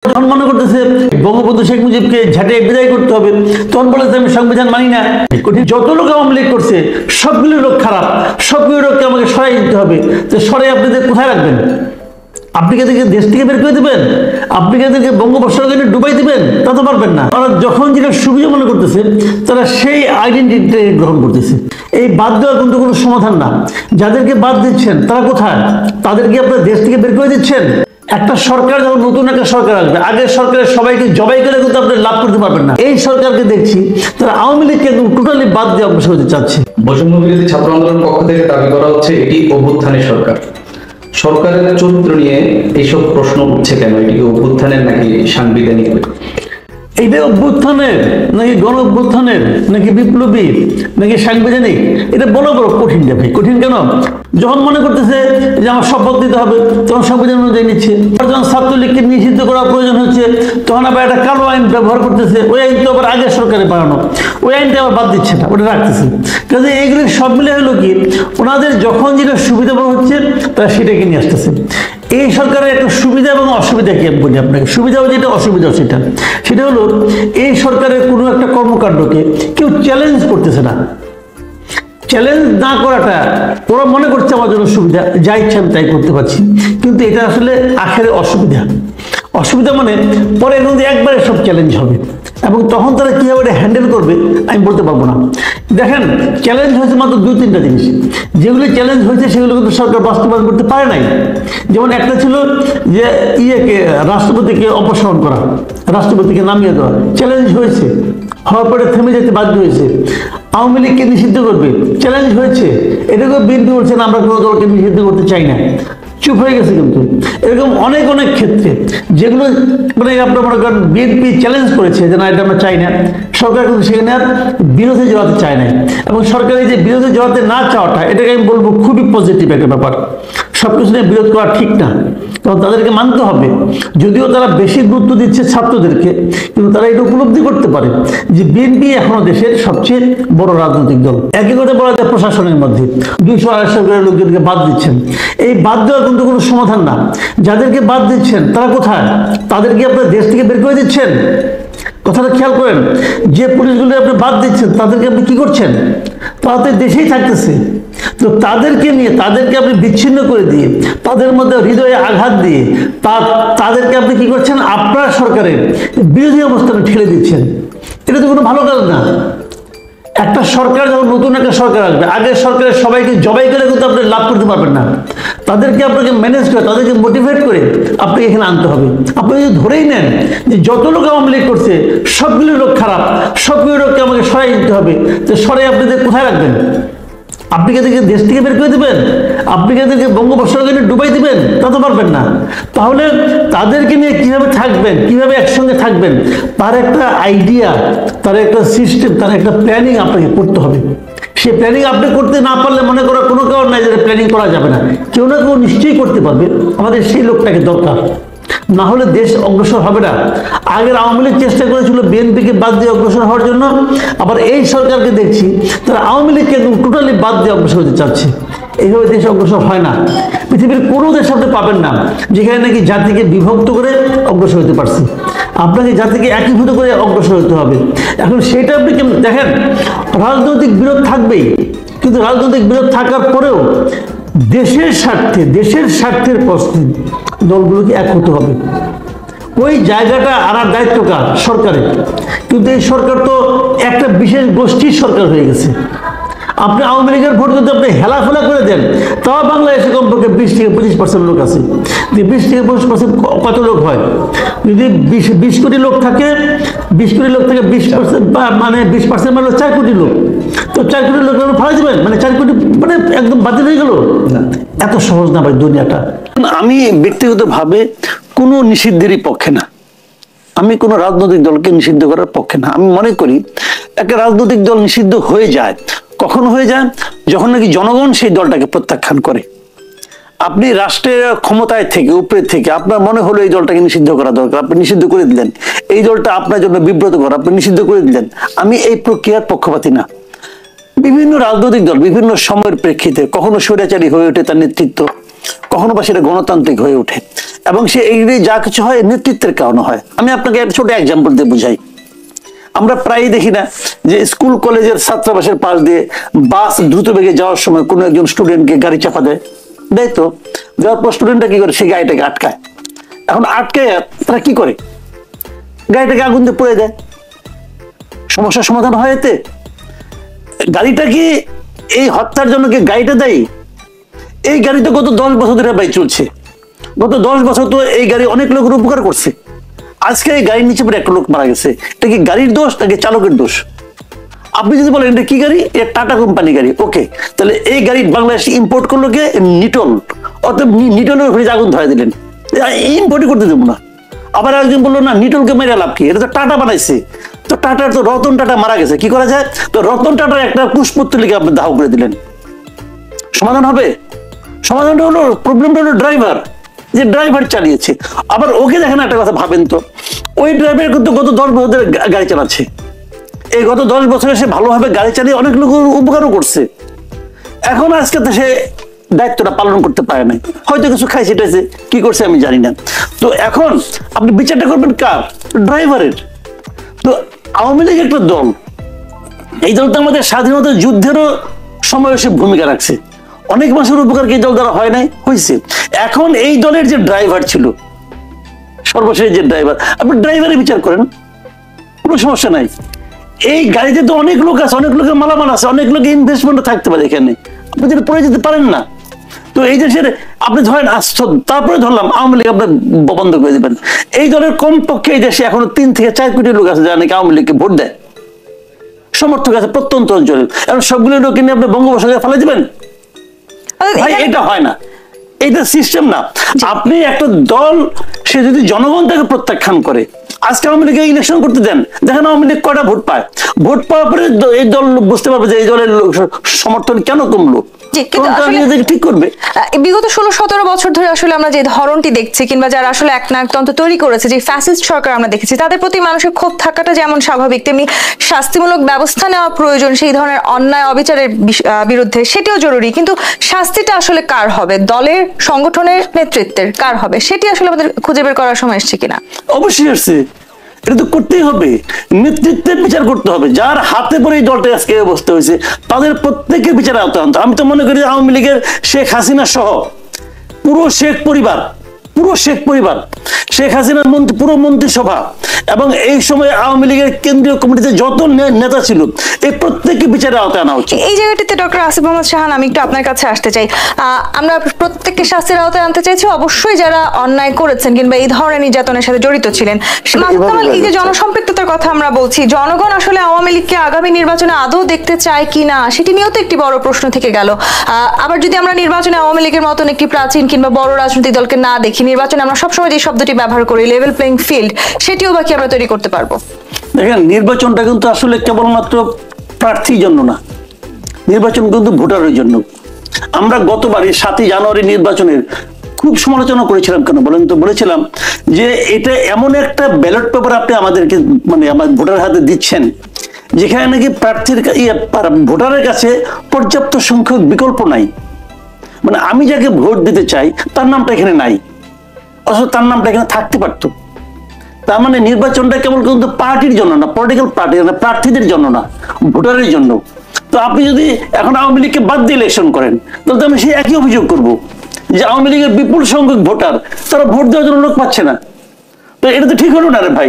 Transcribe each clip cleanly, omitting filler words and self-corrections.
তখন মনে করতেছে বঙ্গবন্ধু শেখ মুজিবকে ঝাঁটিয়ে বিদায় করতে হবে, তখন বলেছে আমি সংবিধান মানি না। যত লোক আওয়ামী লীগ করছে সবগুলো লোক খারাপ, সবগুলো লোককে আমাকে সরাই দিতে হবে। তো সরাই আপনাদের কোথায় রাখবেন? আপনি কি এদেরকে দেশ থেকে বের করে দেবেন? আপনি কি এদেরকে বঙ্গোপসাগরে ডুবাই দিবেন? তা তো পারবেন না। তারা যখন যেটা সুবিধা মনে করতেছে তারা সেই আইডেন্টিটি গ্রহণ করতেছে। এই বাদ দেওয়া কিন্তু কোনো সমাধান না। যাদেরকে বাদ দিচ্ছেন তারা কোথায়? তাদেরকে আপনার দেশ থেকে বের করে দিচ্ছেন। একটা সরকার যখন নতুন একটা সরকার আসবে, আগের সরকারের সবাইকে জবাই করে কিন্তু আপনি লাভ করতে পারবেন না। এই সরকারকে দেখছি তারা আওয়ামী লীগকে একদম টোটালি বাদ দিয়ে অগ্রসর হতে চাচ্ছে। বৈষম্য বিরোধী ছাত্র আন্দোলনের পক্ষ থেকে দাবি করা হচ্ছে এটি অভ্যুত্থানের সরকার। সরকারের চরিত্র নিয়ে এইসব প্রশ্ন উঠছে কেন? এটি কি অভ্যুত্থানের নাকি সাংবিধানিক? এইটা অভ্যুত্থানের নাকি গণ অভ্যুত্থানের নাকি বিপ্লবী নাকি সাংবিধানিক, এটা বড় বড় কঠিন যাবে। কঠিন কেন? যখন মনে করতেছে যে আমার শপথ দিতে হবে তখন সংবিধান অনুযায়ী নিচ্ছে। যখন ছাত্রলীগকে নিষিদ্ধ করার প্রয়োজন হচ্ছে তখন আবার একটা কালো আইন ব্যবহার করতেছে। ওই আইন তো আবার আগের সরকারে বানানো, ওই আইনটা আবার বাদ দিচ্ছে না, ওটা রাখতেছে। কাজে এইগুলি সব মিলে হলো কি, ওনাদের যখন যেটা সুবিধা মনে হচ্ছে তারা সেটাকে নিয়ে আসতেছে। এই সরকারের একটা সুবিধা এবং অসুবিধা কি বলি আপনাকে। সুবিধা যেটা, অসুবিধা সেটা হলো এই সরকারের কোনো একটা কর্মকাণ্ডকে কেউ চ্যালেঞ্জ করতেছে না। চ্যালেঞ্জ না করাটা ওরা মনে করছে আমার জন্য সুবিধা, যা ইচ্ছা আমি তাই করতে পারছি, কিন্তু এটা আসলে আখেরে অসুবিধা। অসুবিধা মানে পরে কিন্তু একবারে সব চ্যালেঞ্জ হবে, এবং তখন তারা কীভাবে এটা হ্যান্ডেল করবে আমি বলতে পারবো না। দেখেন, চ্যালেঞ্জ হয়েছে মাত্র 2-3টা জিনিস। যেগুলি চ্যালেঞ্জ হয়েছে সেগুলো কিন্তু সরকার বাস্তবায়ন করতে পারে নাই। যেমন একটা ছিল যে রাষ্ট্রপতিকে অপসারণ করা, রাষ্ট্রপতিকে নামিয়ে দেওয়া, চ্যালেঞ্জ হয়েছে, হওয়ার পরে থেমে যেতে বাধ্য হয়েছে। আওয়ামী লীগকে নিষিদ্ধ করবে, চ্যালেঞ্জ হয়েছে, এটাকে বিএনপি বলছে না আমরা কোনো দলকে নিষিদ্ধ করতে চাই না, চুপ হয়ে গেছে। কিন্তু এরকম অনেক অনেক ক্ষেত্রে যেগুলো মানে আপনার মনে করেন বিএনপি চ্যালেঞ্জ করেছে যে না এটা আমরা চাই না, সরকার কিন্তু সেখানে আর বিরোধে জড়াতে চায় না। এবং সরকারের যে বিরোধে জড়াতে না চাওয়াটা, এটাকে আমি বলবো খুবই পজিটিভ একটা ব্যাপার। সবকিছু নিয়ে বিরোধ করা ঠিক না, কারণ তাদেরকে মানতে হবে। যদিও তারা বেশি গুরুত্ব দিচ্ছে ছাত্রদেরকে, কিন্তু তারা এটা উপলব্ধি করতে পারে যে বিএনপি এখনো দেশের সবচেয়ে বড় রাজনৈতিক দল। একই কথা বলা যায় প্রশাসনের মধ্যে 200-250 করে লোকজনকে বাদ দিচ্ছেন। এই বাদ দেওয়া কিন্তু কোনো সমাধান না। যাদেরকে বাদ দিচ্ছেন তারা কোথায়? তাদেরকে আপনার দেশ থেকে বের করে দিচ্ছেন। কথাটা খেয়াল করেন, যে পুলিশগুলো আপনি বাদ দিচ্ছেন তাদেরকে আপনি কি করছেন? তারা তো দেশেই থাকতেছে। তো তাদেরকে নিয়ে, তাদেরকে আপনি বিচ্ছিন্ন করে দিয়ে, তাদের মধ্যে হৃদয়ে আঘাত দিয়ে তাদেরকে আপনি কি করছেন? আপনার সরকারের বিরোধী অবস্থানে ঠেলে দিচ্ছেন। এটা তো কোনো ভালো কাজ না। একটা সরকার যখন নতুন একটা সরকার আসবে, আগের সরকারের সবাইকে জবাই করে কিন্তু আপনি লাভ করতে পারবেন না। তাদেরকে আপনাকে ম্যানেজ করে, তাদেরকে মোটিভেট করে আপনাকে এখানে আনতে হবে। আপনি যদি ধরেই নেন যে যত লোক আওয়ামী লীগ করছে সবগুলো লোক খারাপ, সবগুলো লোককে আমাকে সরাই দিতে হবে, তো সরাই আপনাদের কোথায় রাখবেন? আপনি কি এদেরকে দেশ থেকে বের করে দেবেন? আপনি কি এদেরকে বঙ্গোপসাগরে ডুবাই দিবেন? তা তো পারবেন না। তাহলে তাদেরকে নিয়ে কিভাবে থাকবেন, কিভাবে একসঙ্গে থাকবেন, তার একটা আইডিয়া, তার একটা সিস্টেম, তার একটা প্ল্যানিং আপনাকে করতে হবে। সেই প্ল্যানিং আপনি করতে না পারলে মনে করার কোনো কারণ নাই যে প্ল্যানিং করা যাবে না। কেউ না কেউ নিশ্চয়ই করতে পারবে। আমাদের সেই লোকটাকে দরকার, না হলে দেশ অগ্রসর হবে না। আগের আওয়ামী লীগ চেষ্টা করেছিল বিএনপিকে বাদ দিয়ে অগ্রসর হওয়ার জন্য, আবার এই সরকারকে দেখছি তারা আওয়ামী লীগকে একদম টোটালি বাদ দিয়ে অগ্রসর হতে চাচ্ছে। এইভাবে দেশ অগ্রসর হয় না। পৃথিবীর কোনো দেশ আপনি পাবেন না যেখানে নাকি জাতিকে বিভক্ত করে অগ্রসর হতে পারছে। আপনাকে জাতিকে একীভূত করে অগ্রসর হতে হবে। এখন সেটা আপনি কেমন দেখেন, রাজনৈতিক বিরোধ থাকবেই, কিন্তু রাজনৈতিক বিরোধ থাকার পরেও দেশের স্বার্থের প্রশ্নে দলগুলোকে এক হতে হবে। ওই জায়গাটা আনার দায়িত্ব কার? সরকারের। কিন্তু এই সরকার তো একটা বিশেষ গোষ্ঠীর সরকার হয়ে গেছে। আপনি আওয়ামী লীগের ভোট যদি আপনি হেলাফেলা করে দেন, তাও বাংলাদেশে কমপক্ষে 20-25% লোক আছে। 20-25% কত লোক হয়? যদি 20 কোটি লোক থাকে, 20 কোটি লোক থেকে 20% মানে 20% মানে 4 কোটি লোক। তো 4 কোটি লোক ফালা যাবেন, মানে 4 কোটি মানে একদম বাতিল হয়ে গেল? এত সহজ না ভাই দুনিয়াটা। আমি ব্যক্তিগতভাবে কোনো নিষিদ্ধেরই পক্ষে না। আমি কোনো রাজনৈতিক দলকে নিষিদ্ধ করার পক্ষে না। আমি মনে করি একটা রাজনৈতিক দল নিষিদ্ধ হয়ে যায়, কখন হয়ে যায়? যখন নাকি জনগণ সেই দলটাকে প্রত্যাখ্যান করে। আপনি রাষ্ট্রের ক্ষমতায় থেকে, উপরে থেকে আপনার মনে হলো এই দলটাকে নিষিদ্ধ করা দরকার, আপনি নিষিদ্ধ করে দিলেন। এই দলটা আপনার জন্য বিব্রতকর, আপনি নিষিদ্ধ করে দিলেন। আমি এই প্রক্রিয়ার পক্ষপাতী না। বিভিন্ন রাজনৈতিক দল বিভিন্ন সময়ের প্রেক্ষিতে কখনো স্বৈরাচারী হয়ে ওঠে তার নেতৃত্ব, কখনো বা সেটা গণতান্ত্রিক হয়ে ওঠে, এবং সে এই যা কিছু হয় নেতৃত্বের কারণে হয়। আমি আপনাকে একটা ছোট এক্সাম্পল দিয়ে বুঝাই। আমরা প্রায়ই দেখি না যে স্কুল কলেজের ছাত্রাবাসের পাশ দিয়ে বাস দ্রুত বেগে যাওয়ার সময় কোনো একজন স্টুডেন্টকে গাড়ি চাপা দেয়, দেয় তো। দেওয়ার পর স্টুডেন্টটা কি করে, সেই গাড়িটাকে আটকায়। এখন আটকায় তারা কি করে, গাড়িটাকে আগুন দিয়ে পুড়ে দেয়। সমস্যার সমাধান হয় এতে? গাড়িটা কি এই হত্যার জন্য কি গাড়িটা দায়ী? এই গাড়ি তো গত 10 বছর ধরে ভাই চলছে। গত 10 বছর তো এই গাড়ি অনেক লোকের উপকার করছে। আজকে এই গাড়ির নিচে পড়ে একটা লোক মারা গেছে, এটা কি গাড়ির দোষ নাকি চালকের দোষ? আপনি যদি বলেন এটা কি গাড়ি, এটা টাটা কোম্পানি গাড়ি, ওকে, তাহলে এই গাড়ি বাংলাদেশ ইম্পোর্ট করলো কে? নিটল। অতএব নিটলের উপরে আগুন ধরে দিলেন, ইম্পোর্টই করতে দেবো না। আবার একজন বললো না, নিটলকে মেরে লাভ কি, এটা তো টাটা বানাইছে। তো টাটার তো রতন টাটা মারা গেছে, কি করা যায়? তো রতন টাটার একটা পুষ্পত্র লিখে আপনি দাহ করে দিলেন, সমাধান হবে? সমাধানটা হলো, প্রবলেমটা হলো ড্রাইভার, যে ড্রাইভার চালিয়েছে। আবার ওকে দেখেন একটা কথা ভাবেন তো, ওই ড্রাইভার কিন্তু গত 10 বছর ধরে গাড়ি চালাচ্ছে। এই গত 10 বছরে সে ভালোভাবে গাড়ি চালিয়ে অনেক লোক উপকারও করছে। এখন আজকে তো সে দায়িত্বটা পালন করতে পারে নাই, হয়তো কিছু খাইছে টাইছে, কি করছে আমি জানি না। তো এখন আপনি বিচারটা করবেন কার? ড্রাইভারের। তো আওয়ামী লীগ একটা দল, এই দল তো আমাদের স্বাধীনতা যুদ্ধেরও সময় সে ভূমিকা রাখছে, অনেক মানুষের উপকার কি এই দল দ্বারা হয় নাই? হয়েছে। এখন এই দলের যে ড্রাইভার ছিল, সর্বশেষ যে ড্রাইভার, আপনি ড্রাইভারের বিচার করেন, কোনো সমস্যা নাই। এই গাড়িতে তো অনেক লোক আছে, অনেক লোকের মালামাল আছে, অনেক লোকের ইনভেস্টমেন্ট থাকতে পারে এখানে, আপনি যেটা পড়ে যেতে পারেন না। তো এই দেশের আপনি ধরেন তারপরে ধরলাম আওয়ামী লীগ আপনার বন্ধ করে দিবেন। এই দলের কমপক্ষে এই দেশে এখনো 3 থেকে 4 কোটি লোক আছে যারা নাকি আওয়ামী লীগকে ভোট দেয়, সমর্থক আছে প্রত্যন্ত অঞ্চলে। এখন সবগুলো লোক নিয়ে আপনি বঙ্গোপসাগরে ফেলে দিবেন? ভাই এটা হয় না, এটা সিস্টেম না। আপনি একটা দল, সে যদি জনগণ তাকে প্রত্যাখ্যান করে, আজকে আওয়ামী লীগকে ইলেকশন করতে দেন, দেখেন আওয়ামী লীগ কয়টা ভোট পায়। ভোট পাওয়ার পরে এই দল বুঝতে পারবে যে এই দলের সমর্থন কেন কমলো, ঠিক করবে। বিগত 16-17 বছর ধরে আসলে আমরা যে ধরনটি দেখছি, কিংবা যারা আসলে একনায়কতন্ত্র তৈরি করেছে, যে ফ্যাসিস্ট সরকার আমরা দেখেছি, তাদের প্রতি মানুষের ক্ষোভ থাকাটা যেমন স্বাভাবিক, তেমনি শাস্তিমূলক ব্যবস্থা নেওয়া প্রয়োজন সেই ধরনের অন্যায় অবিচারের বিরুদ্ধে, সেটিও জরুরি। কিন্তু শাস্তিটা আসলে কার হবে? দলের, সংগঠনের, নেতৃত্বের কার হবে? সেটি আসলে আমাদের খুঁজে বের করার সময় এসছে কিনা? অবশ্যই আসছে, এটা তো করতেই হবে। নেতৃত্বের বিচার করতে হবে, যার হাতে পরে এই দলটা আজকে অবস্থা হয়েছে তাদের প্রত্যেকের বিচারে আওতায় আনতে। আমি তো মনে করি আওয়ামী লীগের শেখ হাসিনা সহ পুরো শেখ পরিবার, শেখ হাসিনার পুরো মন্ত্রিসভা এবং এই সময় আওয়ামী লীগের কেন্দ্রীয় কমিটিতে যত নেতা ছিল, এই প্রত্যেককে বিচারে আওতায় আনা উচিত। এই জায়গাটিতে ডক্টর আসিফ মোহাম্মদ শাহান, আমি একটু আপনার কাছে আসতে চাই। আমরা প্রত্যেককে শাস্তির আওতায় আনতে চাইছি, অবশ্যই যারা অন্যায় করেছেন কিংবা এই ধরনের নির্যাতনের সাথে জড়িত ছিলেন। এই যে জনসম্পৃক্ততার কথা আমরা বলছি, জনগণ আসলে আওয়ামী লীগকে আগামী নির্বাচনে আদৌ দেখতে চায় কিনা, সেটি নিয়েও তো একটি বড় প্রশ্ন থেকে গেল। আবার যদি আমরা নির্বাচনে আওয়ামী লীগের মতন একটি প্রাচীন কিংবা বড় রাজনৈতিক দলকে না দেখি, নির্বাচনে আমরা সবসময় যে শব্দটি ব্যবহার করি লেভেল প্লেইং ফিল্ড, সেটিও বাকি আমরা তৈরি করতে পারবো? দেখেন, নির্বাচনটা কিন্তু আসলে কেবলমাত্র প্রার্থীর জন্য না, নির্বাচন কিন্তু ভোটারের জন্য। আমরা গতবারই 7ই জানুয়ারি নির্বাচনের খুব সমালোচনা করেছিলাম। কেন বলেন তো? বলেছিলাম যে এটা এমন একটা ব্যালট পেপার আপনি আমাদেরকে, মানে আমাদের ভোটারের হাতে দিচ্ছেন, যেখানে নাকি প্রার্থীর ভোটারের কাছে পর্যাপ্ত সংখ্যক বিকল্প নাই। মানে আমি যাকে ভোট দিতে চাই তার নামটা এখানে নাই, অথচ তার নামটা এখানে থাকতে পারতো। তার মানে নির্বাচনটা কেবল কিন্তু পার্টির জন্য না, পলিটিক্যাল পার্টি, প্রার্থীদের জন্য না, ভোটারের জন্য। তো আপনি যদি এখন আওয়ামী লীগকে বাদ দিয়ে ইলেকশন করেন, তাহলে আমি সেই একই অভিযোগ করব যে আওয়ামী লীগের বিপুল সংখ্যক ভোটার তারা ভোট দেওয়ার জন্য লোক পাচ্ছে না। তো এটা তো ঠিক হলো না রে ভাই।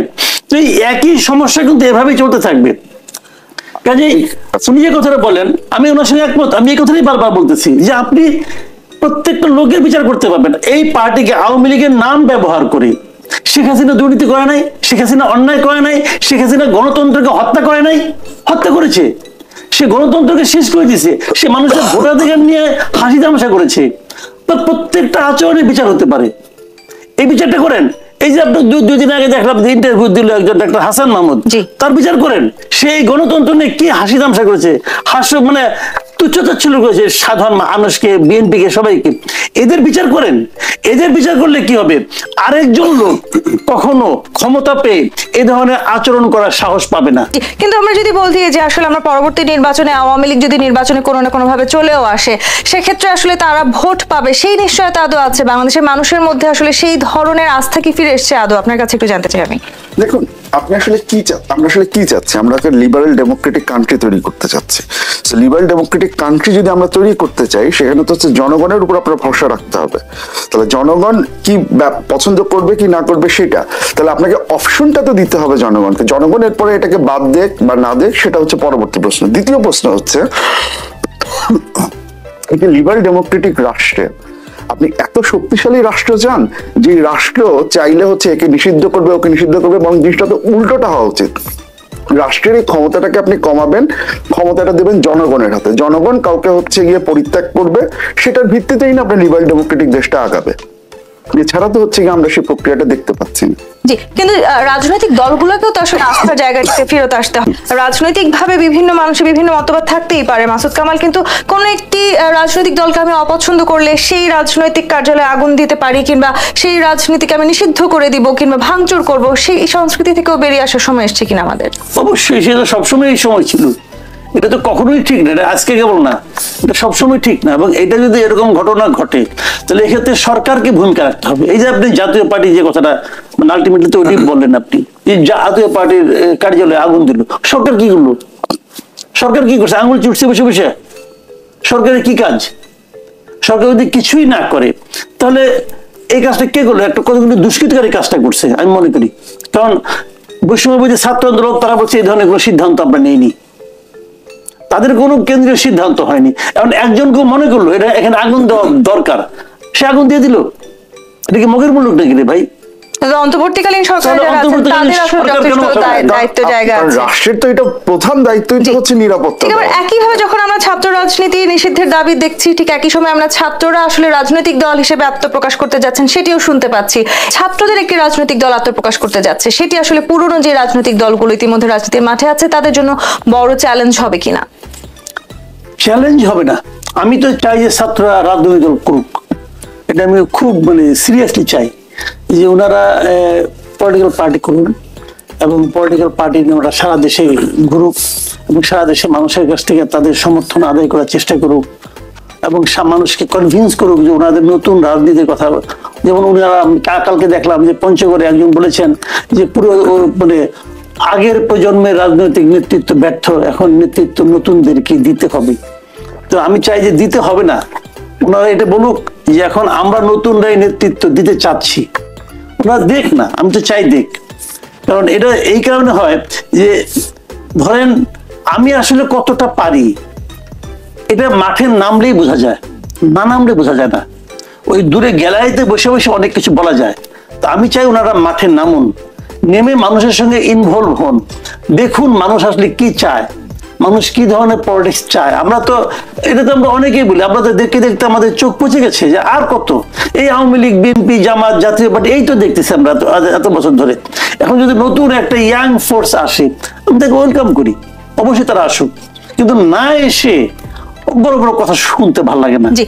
তো এই একই সমস্যা কিন্তু এভাবেই চলতে থাকবে। কাজেই উনি যে কথাটা বলেন, আমি ওনার সঙ্গে একমত। আমি এই কথাটাই বারবার বলতেছি যে আপনি প্রত্যেকটা লোকের বিচার করতে পারবেন। এই পার্টিকে, আওয়ামী লীগের নাম ব্যবহার করে শেখ হাসিনা দুর্নীতি করে নাই, শেখ হাসিনা অন্যায় করে নাই, শেখ হাসিনা গণতন্ত্রকে হত্যা করে নাই, হত্যা করেছে। সে গণতন্ত্রকে শেষ করে দিয়েছে, সে মানুষের ভোটাধিকার নিয়ে হাসি তামাশা করেছে। তো প্রত্যেকটা আচরণের বিচার হতে পারে, এই বিচারটা করেন। এই যে আপনার 2 দিন আগে দেখলাম যে ইন্টারভিউ দিল একজন ডাক্তার হাসান মাহমুদ, তার বিচার করেন। সেই গণতন্ত্র নিয়ে কি হাসি তামাশা করেছে, হাস্য, মানে তুচ্ছতাচ্ছিল্য করেছে সাধারণ মানুষকে, বিএনপিকে, সবাইকে। এদের বিচার করেন। এদের বিচার করলে কি হবে? আরেকজন লোক কখনো ক্ষমতা পেয়ে এ ধরনের আচরণ করার সাহস পাবে না। কিন্তু আমরা যদি বলতে যে আসলে আমরা পরবর্তী নির্বাচনে আওয়ামী লীগ যদি নির্বাচনে কোনো না কোনো ভাবে চলেও আসে, সেক্ষেত্রে আসলে তারা ভোট পাবে, সেই নিশ্চয়তা আদৌ আছে বাংলাদেশের মানুষের মধ্যে? আসলে সেই ধরনের আস্থা কি ফিরে এসেছে আদৌ? আপনার কাছে একটু জানতে চাই আমি। দেখুন, আপনি আসলে কি আমরা আসলে কি চাচ্ছি? আমরা একটা লিবারেল ডেমোক্রেটিক কান্ট্রি তৈরি করতে চাচ্ছি। লিবারেল ডেমোক্রেটিক কান্ট্রি যদি আমরা তৈরি করতে চাই, সেখানে তো হচ্ছে জনগণের উপর আপনার ভরসা রাখতে হবে। তাহলে জনগণ কি পছন্দ করবে কি না করবে সেটা, তাহলে আপনাকে অপশনটা তো দিতে হবে জনগণকে। জনগণের পরে এটাকে বাদ দেখ বা না দেখ, সেটা হচ্ছে পরবর্তী প্রশ্ন। দ্বিতীয় প্রশ্ন হচ্ছে, একটা লিবারেল ডেমোক্রেটিক রাষ্ট্রে আপনি এত শক্তিশালী রাষ্ট্র চান যে রাষ্ট্র চাইলে হচ্ছে একে নিষিদ্ধ করবে, ওকে নিষিদ্ধ করবে, এবং জিনিসটা তো উল্টোটা হওয়া উচিত। রাষ্ট্রের এই ক্ষমতাটাকে আপনি কমাবেন, ক্ষমতাটা দেবেন জনগণের হাতে। জনগণ কাউকে হচ্ছে গিয়ে পরিত্যাগ করবে, সেটার ভিত্তিতেই না আপনার লিবারেল ডেমোক্রেটিক দেশটা আগাবে। এছাড়া তো হচ্ছে গিয়ে আমরা সেই প্রক্রিয়াটা দেখতে পাচ্ছি না। জি, কিন্তু রাজনৈতিক দলগুলোকেও তো আসলে আস্থার জায়গাটিতে ফেরত আসতে হবে। রাজনৈতিক ভাবে বিভিন্ন মানুষের বিভিন্ন মতবাদ থাকতেই পারে মাসুদ কামাল, কিন্তু কোন একটি রাজনৈতিক দলকে আমি অপছন্দ করলে সেই রাজনৈতিক কার্যালয়ে আগুন দিতে পারি, কিংবা সেই রাজনীতিকে আমি নিষিদ্ধ করে দিব কিংবা ভাঙচুর করব, সেই সংস্কৃতি থেকেও বেরিয়ে আসার সময় এসছে কিনা আমাদের? অবশ্যই, সেটা সবসময় এই সময় ছিল। এটা তো কখনোই ঠিক না, এটা আজকে কেবল না, এটা সবসময় ঠিক না। এবং এটা যদি এরকম ঘটনা ঘটে, তাহলে এক্ষেত্রে সরকারকে ভূমিকা রাখতে হবে। এই যে আপনি জাতীয় পার্টি যে কথাটা আলটিমেটলি তো ওইটি বললেন, আপনি যে জাতীয় পার্টির কার্যালয়ে আগুন দিল, সরকার কি করলো? সরকার কি করছে? আঙুল চুটছে বসে বসে? সরকারের কি কাজ? সরকার যদি কিছুই না করে, তাহলে এই কাজটা কে করলো? একটা কতগুলো দুষ্কৃতকারী কাজটা করছে আমি মনে করি। কারণ বৈষম্যবিরোধী ছাত্র আন্দোলন, তারা বলছে এই ধরনের কোনো সিদ্ধান্ত আমরা নেইনি, তাদের কোনো কেন্দ্রীয় সিদ্ধান্ত হয়নি। এখন একজনকে মনে করলো এটা এখানে আগুন দেওয়া দরকার, সে আগুন দিয়ে দিল। এটা কি মগের মুলুক নাকি রে ভাই? অন্তর্বর্তীকালীন সরকার দায়িত্ব জায়গা আছে। রাষ্ট্রের তো এটা প্রধান দায়িত্বই তো হচ্ছে নিরাপত্তা। ঠিক, আবার একইভাবে যখন আমরা ছাত্র রাজনীতি নিষিদ্ধের দাবি দেখছি, ঠিক একই সময় আমরা ছাত্ররা আসলে রাজনৈতিক দল হিসেবে আত্মপ্রকাশ করতে যাচ্ছেন, সেটিও শুনতে পাচ্ছি। ছাত্রদের একটি রাজনৈতিক দল আত্মপ্রকাশ করতে যাচ্ছে, সেটি আসলে পুরনো যে রাজনৈতিক দলগুলো ইতিমধ্যে রাজনীতির মাঠে আছে তাদের জন্য বড় চ্যালেঞ্জ হবে কিনা? চ্যালেঞ্জ হবে না। আমি তো চাই যে ছাত্ররা রাজনৈতিক দল করুক, এটা আমি খুব সিরিয়াসলি চাই যে ওনারা পলিটিক্যাল পার্টি করুন, এবং পলিটিক্যাল পার্টি নিয়ে ওরা সারা দেশে ঘুরুক, এবং সারা দেশে মানুষের কাছ থেকে তাদের সমর্থন আদায় করার চেষ্টা করুক, এবং মানুষকে কনভিন্স করুক যে ওনাদের নতুন রাজনীতির কথা। যেমন ওনারা, কালকে দেখলাম যে পঞ্চগড়ে একজন বলেছেন যে পুরো আগের প্রজন্মের রাজনৈতিক নেতৃত্ব ব্যর্থ, এখন নেতৃত্ব নতুনদেরকে দিতে হবে। তো আমি চাই যে দিতে হবে না, ওনারা এটা বলুক যে এখন আমরা নতুনরাই নেতৃত্ব দিতে চাচ্ছি। ওনারা দেখ না, আমি তো চাই দেখ। কারণ এটা এই কারণে হয় যে ধরেন আমি আসলে কতটা পারি, এটা মাঠে নামলেই বোঝা যায়, না নামলে বোঝা যায় না। ওই দূরে গ্যালারিতে বসে বসে অনেক কিছু বলা যায়। তো আমি চাই ওনারা মাঠে নামুন, নেমে মানুষের সঙ্গে ইনভলভ হন, দেখুন মানুষ আসলে কি চায়, মানুষ কি ধরনের পলিটিক্স চায়। আমরা তো এটা তো আমরা অনেকেই বলি, আমরা তো দেখতে দেখতে আমাদের চোখ পচে গেছে যে আর কত এই আওয়ামী লীগ, বিএনপি, জামাত, জাতীয় পার্টি, এই তো দেখতেছি আমরা এত বছর ধরে। এখন যদি নতুন একটা ইয়াং ফোর্স আসে, আমি তাকে ওয়েলকাম করি, অবশ্যই তারা আসুক, কিন্তু না এসে বড় বড় কথা শুনতে ভালো লাগে না। জি,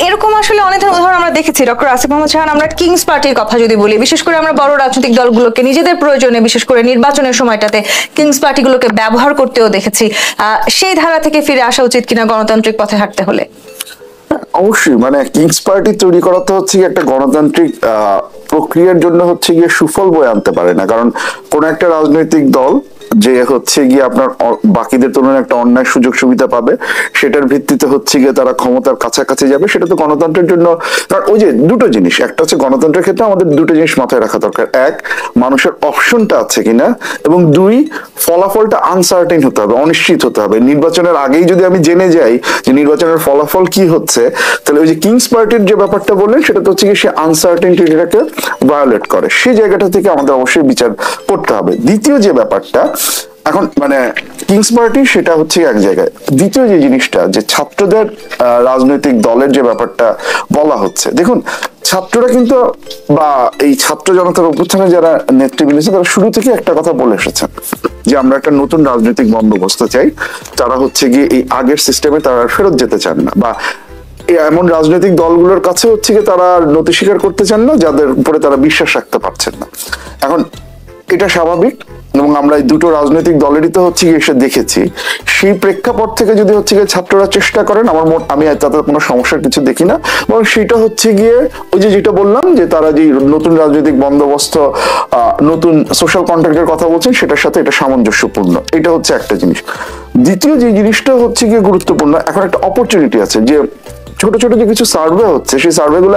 এরকম আসলে অনেক উদাহরণ আমরা দেখেছি। ডক্টর আসিফ মাহমুদ শাহান, আমরা কিংস পার্টির কথা যদি বলি, বিশেষ করে আমরা বড় রাজনৈতিক দলগুলোকে নিজেদের প্রয়োজনে, বিশেষ করে নির্বাচনের সময়টাতে কিংস পার্টিগুলোকে ব্যবহার করতেও দেখেছি। সেই ধারা থেকে ফিরে আসা উচিত কিনা গণতান্ত্রিক পথে হাঁটতে হলে? অবশ্যই, কিংস পার্টি তৈরি করা তো হচ্ছে একটা গণতান্ত্রিক প্রক্রিয়ার জন্য হচ্ছে গিয়ে সুফল বয়ে আনতে পারে না। কারণ কোন একটা রাজনৈতিক দল যে হচ্ছে গিয়ে আপনার বাকিদের তুলনায় একটা অন্যায় সুযোগ সুবিধা পাবে, সেটার ভিত্তিতে হচ্ছে গিয়ে তারা ক্ষমতার কাছাকাছি যাবে, সেটা তো গণতন্ত্রের জন্য। কারণ ওই যে দুটো জিনিস, একটা হচ্ছে গণতন্ত্রের ক্ষেত্রে আমাদের দুটো জিনিস মাথায় রাখা দরকার। এক, মানুষের অপশনটা আছে কিনা, এবং দুই, ফলাফলটা আনসার্টেন হতে হবে, অনিশ্চিত হতে হবে। নির্বাচনের আগেই যদি আমি জেনে যাই যে নির্বাচনের ফলাফল কি হচ্ছে, তাহলে ওই যে কিংস পার্টির যে ব্যাপারটা বললেন, সেটা তো হচ্ছে কি সে আনসার্টেনটিটাকে ভায়োলেট করে। সেই জায়গাটা থেকে আমাদের অবশ্যই বিচার করতে হবে। দ্বিতীয় যে ব্যাপারটা, এখন মানে কিংস পার্টি সেটা হচ্ছে এক জায়গায়। দ্বিতীয় যে জিনিসটা, যে ছাত্রদের রাজনৈতিক দলের যে ব্যাপারটা বলা হচ্ছে, দেখুন ছাত্ররা কিন্তু বা এই ছাত্র জনতার অভ্যুত্থানে যারা নেতৃবৃন্দ তারা শুরু থেকে একটা কথা বলে এসেছেন যে আমরা একটা নতুন রাজনৈতিক বন্দোবস্ত চাই। তারা হচ্ছে গিয়ে এই আগের সিস্টেমে তারা ফেরত যেতে চান না, বা এমন রাজনৈতিক দলগুলোর কাছে হচ্ছে গিয়ে তারা নতি স্বীকার করতে চান না যাদের উপরে তারা বিশ্বাস রাখতে পারছেন না। এখন এটা স্বাভাবিক, এবং আমরা এই দুটো রাজনৈতিক দলেরই তো হচ্ছে গিয়ে এসে দেখেছি। সেই প্রেক্ষাপট থেকে যদি হচ্ছে গিয়ে ছাত্ররা চেষ্টা করেন, আমি তাতে কোনো সমস্যার কিছু দেখি না। এবং সেটা হচ্ছে গিয়ে ওই যে যেটা বললাম যে তারা যে নতুন রাজনৈতিক বন্দোবস্ত, নতুন সোশ্যাল কন্ট্রাক্টের কথা বলছেন, সেটার সাথে এটা সামঞ্জস্যপূর্ণ। এটা হচ্ছে একটা জিনিস। দ্বিতীয় যে জিনিসটা হচ্ছে গিয়ে গুরুত্বপূর্ণ, এখন একটা অপরচুনিটি আছে যে ছোট ছোট যে কিছু সার্ভে হচ্ছে, সেই সার্ভে গুলো